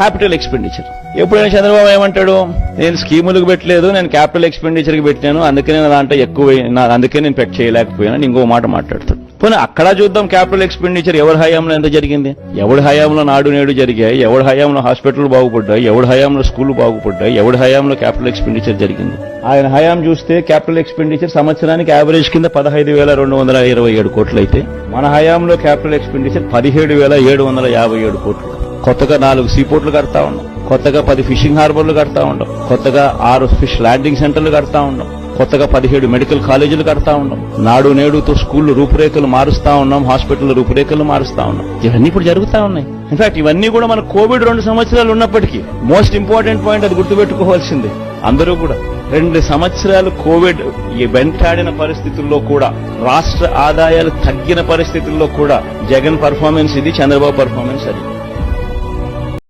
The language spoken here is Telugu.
Capital expenditure. ఎప్పుడైనా చంద్రబాబు ఏమంటాడు, నేను స్కీములకు పెట్టలేదు, నేను క్యాపిటల్ ఎక్స్పెండిచర్ కి పెట్టాను, అందుకే నేను దాంట్లో ఎక్కువ, అందుకే నేను పెట్ చేయలేకపోయాను ఇంకో మాట మాట్లాడుతాడు. పోనీ అక్కడ చూద్దాం క్యాపిటల్ ఎక్స్పెండిచర్ ఎవరి హయాంలో ఎంత జరిగింది, ఎవడి హయాంలో నాడు నేడు జరిగాయి, ఎవడి హయాంలో హాస్పిటల్ బాగుపడ్డాయి, ఎవడి హయాంలో స్కూళ్లు బాగుపడ్డాయి, ఎవడి హయాంలో క్యాపిటల్ ఎక్స్పెండిచర్ జరిగింది. ఆయన హయాం చూస్తే క్యాపిటల్ ఎక్స్పెండిచర్ సంవత్సరానికి యావరేజ్ కింద 15,227 కోట్లు అయితే, మన హయాంలో క్యాపిటల్ ఎక్స్పెండిచర్ 17,757 కోట్లు. కొత్తగా 4 సీపోర్ట్లు కడతా ఉన్నాం, కొత్తగా 10 ఫిషింగ్ హార్బర్లు కడతా ఉన్నాం, కొత్తగా 6 ఫిష్ ల్యాండింగ్ సెంటర్లు కడతా ఉన్నాం, కొత్తగా 17 మెడికల్ కాలేజీలు కడతా ఉన్నాం, నాడు నేడుతో స్కూళ్లు రూపురేఖలు మారుస్తా ఉన్నాం, హాస్పిటల్ రూపురేఖలు మారుస్తా ఉన్నాం. ఇవన్నీ ఇప్పుడు జరుగుతా ఉన్నాయి. ఇన్ఫాక్ట్ ఇవన్నీ కూడా మన కోవిడ్ 2 సంవత్సరాలు ఉన్నప్పటికీ మోస్ట్ ఇంపార్టెంట్ పాయింట్ అది గుర్తుపెట్టుకోవాల్సిందే అందరూ కూడా. 2 సంవత్సరాలు కోవిడ్ వెంటాడిన పరిస్థితుల్లో కూడా, రాష్ట్ర ఆదాయాలు తగ్గిన పరిస్థితుల్లో కూడా జగన్ పర్ఫార్మెన్స్ ఇది, చంద్రబాబు పర్ఫార్మెన్స్ అది.